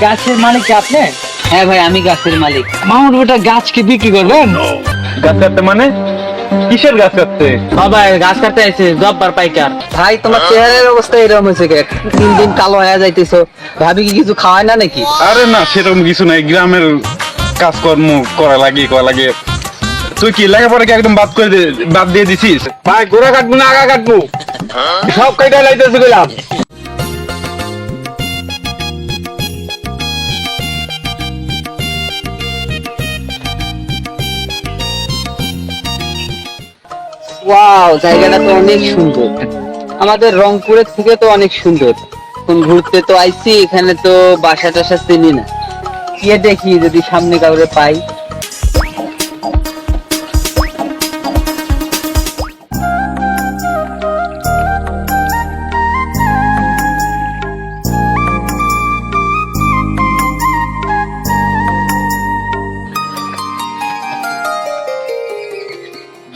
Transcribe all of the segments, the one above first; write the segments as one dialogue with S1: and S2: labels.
S1: গাছের মালিক কি আপনি?
S2: হ্যাঁ ভাই, আমি গাছের মালিক।
S1: মামুন বেটা গাছ কি বিক্রি করবেন?
S3: গাছ কাটতে মানে কিসের গাছ কাটতে?
S1: ভাই গাছ কাটতে আইছে জব্বার পাইকার।
S2: ভাই তোমার চেহারার অবস্থা এরকম হয়েছে কে? দিন দিন কালো হয়ে যাইতেছো। ভাবি কি কিছু খাওয়ায় না নাকি?
S3: আরে না, সেরকম কিছু নাই। গ্রামের কাজকর্ম করা লাগে। তুই কি লেখাপড়া কি একদম বাদ দিয়ে দিছিস?
S1: ভাই গোড়া কাটবো না আগা কাটবো? সব কাইটা লাইতেছে গেলাম।
S2: ওয়াও, জায়গাটা তো অনেক সুন্দর। আমাদের রংপুরের থেকে তো অনেক সুন্দর। কোন ঘুরতে তো আইছি, এখানে তো বাসা টাসা চিনি না। গিয়ে দেখি যদি সামনে কাউরে পাই।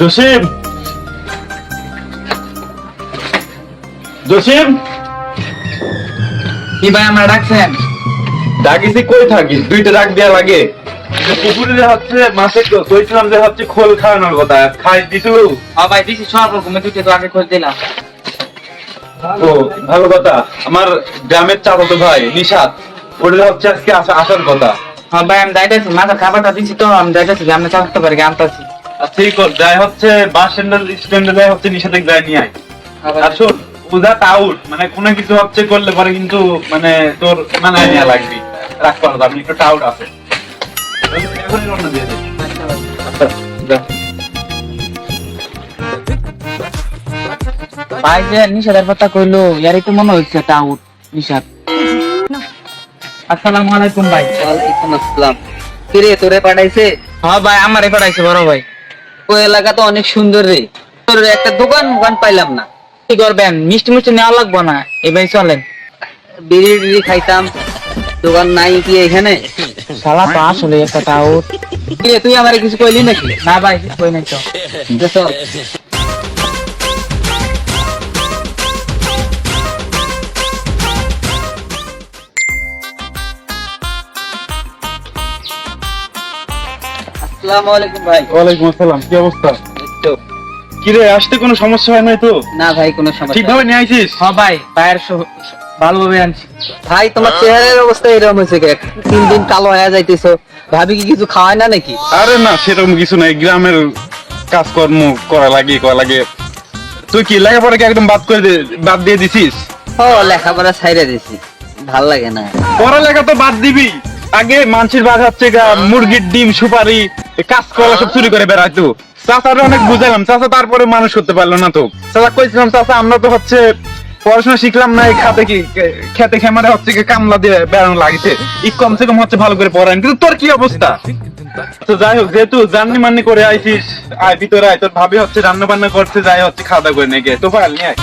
S3: জসিম, জসিম,
S1: কি ভাই আমরা ডাকছেন?
S3: ডাকিছি কই থাকিস? দুইটা ডাক দেয়া লাগে। পুকুরে যে হচ্ছে মাছে কইছিলাম যে হচ্ছে খোল খাওয়ানোর কথা, খাই দিছু?
S1: ভাই দিছি সব রকমের দুইটা তো আগে খোঁজ দিলাম।
S3: ও ভালো কথা। আমার গ্রামের চাচাতো ভাই নিশাত, ওটা হচ্ছে আজকে আসার কথা।
S1: হ্যাঁ ভাই আমি যাইতেছি, মাথার খাবারটা দিছি তো আমি যাইতেছি, আমি চালাতে পারি আনতেছি।
S3: ঠিক যাই হচ্ছে বাস স্ট্যান্ডে যাই হচ্ছে নিশাতে যাই নিয়ে আয়। আর শোন, উদাত আউট মানে কোনো কিছু হচ্ছে করলে পরে কিন্তু মানে তোর মানে নেওয়া লাগবে। রাখ পারো, আমি একটু টাউট আছে। এখনই রওনা দিয়ে দে। আচ্ছা, যা।
S1: ভাই যে নিষাদের কথা কইলো ইয়ারই তো মনে হচ্ছে একটা আউট নিষাদ। আসসালামু আলাইকুম ভাই।
S2: ওয়ালাইকুম আসসালাম। কিরে তোরে পাঠাইছে?
S1: হ্যাঁ ভাই আমারে পাঠাইছে বড় ভাই।
S2: ওই এলাকা তো অনেক সুন্দর রে। তোর একটা দোকান পাইলাম না।
S1: কি করবেন, মিষ্টি মিষ্টি নেওয়া লাগবো না, এবার চলেন।
S2: বিড়ি টিড়ি খাইতাম, দোকান নাই কি এখানে?
S1: শালা তো আসলে একটা আউট।
S2: কিরে তুই আমারে কিছু কইলি নাকি?
S1: না ভাই কই নাই তো।
S2: চল। আসসালামু আলাইকুম ভাই।
S3: ওয়ালাইকুম আসসালাম, কি অবস্থা?
S2: এই তো।
S3: কিরে আসতে কোনো সমস্যা হয় নাই তো?
S2: না ভাই, কোনো সমস্যা
S3: ঠিকভাবে নিয়ে আইছিস?
S1: হ্যাঁ ভাই পায়ের ভালোভাবে আনছি।
S2: ভাই তোমার চেহারার অবস্থা এরকম হয়েছে কে? দিন দিন কালো হয়ে যাইতেছো। ভাবি কি কিছু খাওয়ায় না নাকি?
S3: আরে না, সেরকম কিছু নাই। গ্রামের কাজকর্ম করা লাগে। তুই কি লেখাপড়া কি একদম বাদ দিয়ে দিছিস?
S2: ও লেখাপড়া ছাইড়া দিছি, ভাল লাগে না।
S3: পড়ালেখা তো বাদ দিবি। আগে মানুষের বাদ হচ্ছে মুরগির ডিম, সুপারি, কাঁচকলা সব চুরি করে বেড়াইতো। চাচারা অনেক বুঝালাম, চাচা তারপরে মানুষ করতে পারলো না তো। চাচা কইছিলাম, চাচা আমরা তো হচ্ছে পড়াশোনা শিখলাম না, এই খেতে খেমারে হচ্ছে কামলা দিয়ে বেড়ানো লাগছে, ই কমসে কম হচ্ছে ভালো করে পড়ান। কিন্তু তোর কি অবস্থা? তো যাই হোক, যেহেতু জার্নি মান্নি করে আইছিস, আয় ভিতরে আয়। তোর ভাবি হচ্ছে রান্না বান্না করছে, যাই হচ্ছে খাওয়া দাওয়া করে নিয়ে গিয়ে তো ফাইল নিয়ে আয়।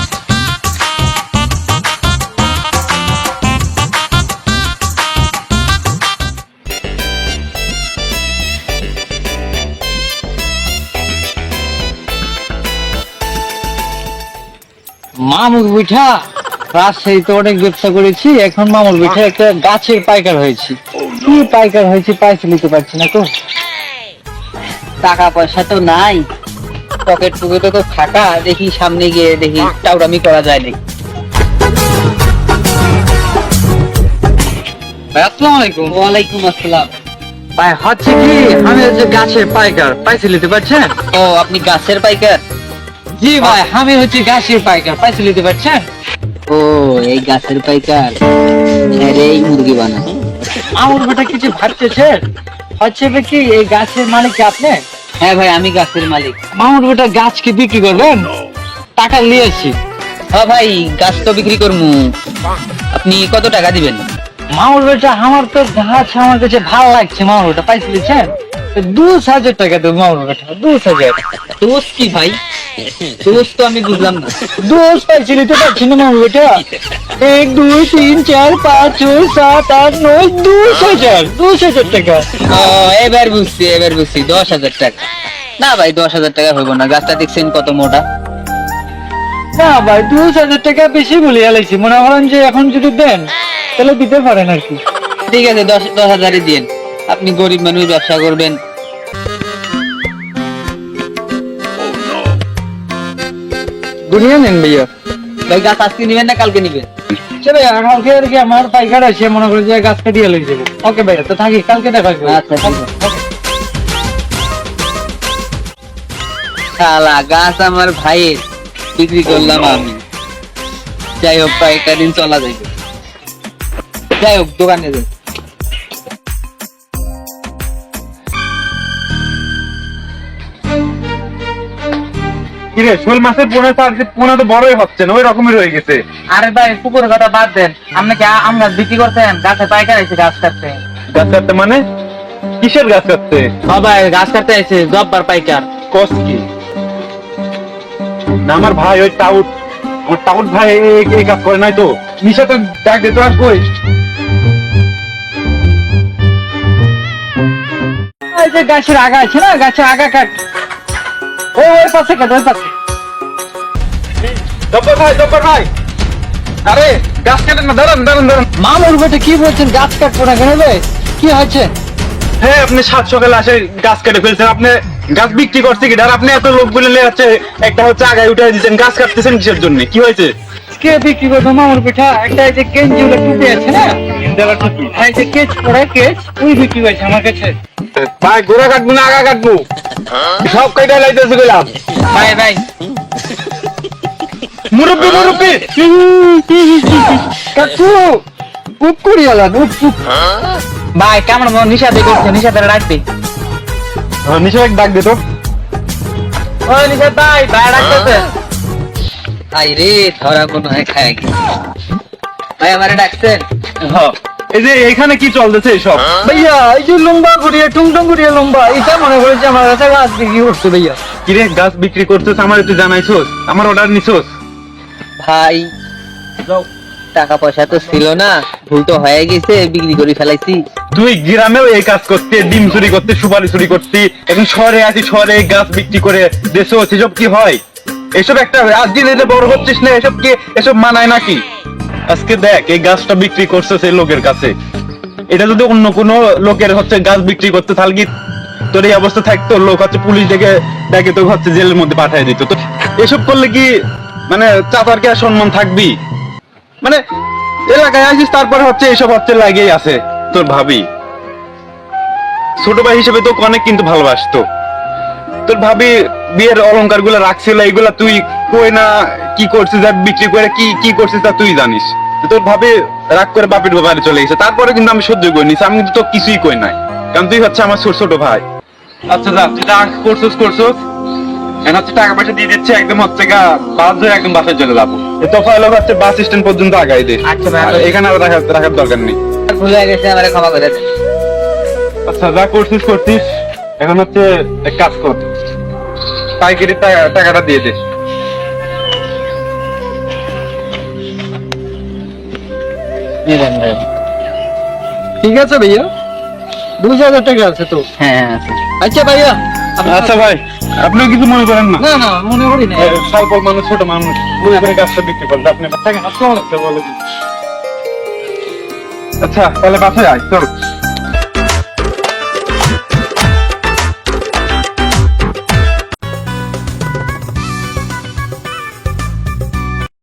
S1: মামুর পিঠা রাজশাহীতে অনেক ব্যবসা করেছি, এখন মামুর পিঠা একটা গাছের পাইকার হয়েছি। কি পাইকার হয়েছি পাইছে নিতে পারছি না তো।
S2: টাকা পয়সা তো নাই, পকেট পুকেটে তো ফাঁকা। দেখি সামনে গিয়ে দেখি টাউরামি করা যায় নাকি।
S1: ভাই আসসালামু আলাইকুম।
S2: ওয়ালাইকুম আসসালাম।
S1: ভাই হচ্ছে কি, আমি হচ্ছে গাছের পাইকার, পাইছে নিতে পারছেন?
S2: ও আপনি গাছের পাইকার?
S1: জি ভাই আমি হচ্ছে গাছের পাইকার, পাইছে নিতে পারছেন?
S2: ও এই গাছের পাইকার, আরে এই মুরগি বানায়।
S1: আমার বেটা কিছু ভাবতেছেন? হচ্ছে কি এই গাছের মালিক কি আপনি?
S2: হ্যাঁ ভাই, আমি গাছের মালিক।
S1: মামুর বেটা গাছ কি বিক্রি করবেন? টাকা নিয়েছি।
S2: হ্যাঁ ভাই, গাছ তো বিক্রি করবো। আপনি কত টাকা দিবেন?
S1: মামুর বেটা আমার তো গাছ আমার কাছে ভালো লাগছে, মামুর বেটা পাইছে নিচ্ছেন? 2000 টাকা দেবো মামুর বেটা, 2000।
S2: দোষ কি ভাই? দোষ তো আমি বুঝলাম না।
S1: দোষ পাইছে নিতে পারছি না মামুর বেটা। 1 2 3 4 5 6 7 8 9 2000 টাকা।
S2: ও এবার বুঝছি 10,000 টাকা। না ভাই, 10,000 টাকা হইব না। গাছটা দেখছেন কত মোটা।
S1: না ভাই 2000 টাকা বেশি বলে আলাইছি, মনে করেন যে এখন যদি দেন তাহলে দিতে পারেন আর কি।
S2: ঠিক আছে 10,000-ই দিন, আপনি গরিব মানুষ, ব্যবসা করবেন।
S1: দুনিয়া নেন ভাইয়া।
S2: ভাই গাছ আজকে নিবেন না কালকে নিবেন?
S1: আচ্ছা ভাইয়া, কালকে আর কি আমার পাইকার আছে, মনে করি যে গাছ কাটিয়ে লই যাবো। ওকে ভাইয়া, তো থাকি, কালকে দেখা হবে।
S2: আচ্ছা, ঠিক আছে। শালা গাছ আমার ভাইয়ের, বিক্রি করলাম আমি। যাই হোক, কয়েকটা দিন চলা যাবে। যাই হোক, দোকানে যাই।
S3: কিরে শোল মাছের পোনা তো আজকে পোনা তো বড়ই হচ্ছে না, ওই রকমই রয়ে গেছে।
S1: আরে ভাই, পুকুরের কথা বাদ দেন, আপনি কি আম গাছ বিক্রি করতেন? গাছে পাইকার আছে গাছ কাটতে।
S3: গাছ কাটতে মানে কিসের গাছ কাটতে?
S1: বাবা গাছ কাটতে আছে, জব্বার পাইকার।
S3: কস কি? না আমার ভাই ওই টাউট, আমার টাউট ভাই এই কাজ করে নাই তো। নিশা তো ডাক দে তো, আর কই?
S1: এই যে গাছের আগা আছে না, গাছের আগা কাট। ওই পাশে কাট, ওই পাশে।
S3: জব্বার ভাই, আরে গাছ কাটেন না, দাঁড়ান দাঁড়ান দাঁড়ান।
S1: মামুর বেটে কি বলছেন, গাছ কাটবো না কেন ভাই? কি হয়েছে?
S3: হ্যাঁ, আপনি 7 সকালে আসে গাছ কেটে ফেলছেন। আপনি গাছ বিক্রি করছে কি? আর আপনি এত লোক বলে হচ্ছে, একটা হচ্ছে আগায় উঠে দিচ্ছেন, গাছ কাটতেছেন কিসের জন্য? কি হয়েছে?
S1: কে বিক্রি করবো মামুর পিঠা? একটা এই যে গেঞ্জি ওটা টুটে আছে না, এই যে কেচ পরে কেচ, ওই বিক্রি হয়েছে আমার কাছে।
S3: ভাই গোড়া কাটবো না আগা কাটবো? সব কেটে লাইতেছে গেলাম।
S1: ভাই ভাই,
S3: মুরব্বী মুরব্বী,
S1: কাকু উপ করি আলান, উপ উপ। ভাই কেমন নিশাতে করছে, নিশাতে রাখবে।
S3: নিশা এক ডাক দে তো।
S1: ওই নিশাত ভাই, ভাই রাখতেছে।
S2: আই রে, ধরা মনে হয় খায় গেছে। ভাই আমারে ডাকছেন?
S3: হ্যাঁ, এই যে এখানে কি চলতেছে সব?
S1: ভাইয়া এই যে লম্বা করিয়ে টুংটুং করিয়ে লম্বা, এটা মনে করেছে আমার কাছে গাছ বিক্রি করছে ভাইয়া।
S3: কিরে গাছ বিক্রি করছিস, আমার তুই জানাইছস? আমার অর্ডার নিছস?
S2: ভাই টাকা পয়সা তো ছিল না, ভুল তো হয়ে গেছে, বিক্রি করে ফেলাইছি।
S3: তুই গ্রামেও এই কাজ করতে, ডিম চুরি করতে, সুপারি চুরি করতে, এখন শহরে আছি, শহরে গাছ বিক্রি করে দেশ, এসব কি হয়? এসব একটা আজ দিন এলে বড় হচ্ছিস না, এসব কি, এসব মানায় নাকি? আজকে দেখ এই গাছটা বিক্রি করছিস এই লোকের কাছে, এটা যদি অন্য কোনো লোকের হচ্ছে গাছ বিক্রি করতে, তাহলে কি তোর এই অবস্থা থাকতো? লোক হচ্ছে পুলিশ ডেকে তো হচ্ছে জেলের মধ্যে পাঠিয়ে দিত। তো এসব করলে কি মানে চাচার কি আর সম্মান থাকবি? মানে এলাকায় আসিস, তারপরে হচ্ছে এসব হচ্ছে লাগেই আছে। তোর ভাবি ছোট ভাই হিসেবে তোকে অনেক কিন্তু ভালোবাসতো। তোর ভাবি বিয়ের অলংকার গুলো রাখছিল, এইগুলা তুই কই না কি করছিস, আর বিক্রি করে কি কি করছিস তা তুই জানিস। তোর ভাবি রাগ করে বাপের বাড়ি চলে গেছে, তারপরে কিন্তু আমি সহ্য করে নিছি, আমি কিন্তু তো কিছুই কই নাই, কারণ তুই হচ্ছে আমার ছোট ভাই। আচ্ছা যা, তুই যা করছিস এখন হচ্ছে টাকা পয়সা দিয়ে দিচ্ছে, একদম হচ্ছে গা বাস ধরে একদম বাসায় চলে যাবো। তোফা এলো হচ্ছে বাস স্ট্যান্ড পর্যন্ত আগাই দে।
S1: আচ্ছা ভাই,
S3: আর এখানে আর রাখার দরকার নেই।
S2: ভুল হয়ে গেছে, আমারে ক্ষমা করে দেন।
S3: আচ্ছা যা করছিস, এখন হচ্ছে এক কাজ কর, পাইকারি টাকাটা দিয়ে দে।
S1: ঠিক আছে ভাইয়া, 2000 টাকা আছে তো।
S2: হ্যাঁ আচ্ছা।
S1: আচ্ছা ভাইয়া,
S3: আচ্ছা ভাই, আপনিও কিছু মনে করেন না।
S1: না না মনে করি না।
S3: স্বল্প মানুষ, ছোট মানুষ, মনে করে গাছটা বিক্রি করলে আপনি টাকা আসসালাম বলে দিন। আচ্ছা তাহলে বাসায় আয়, চল।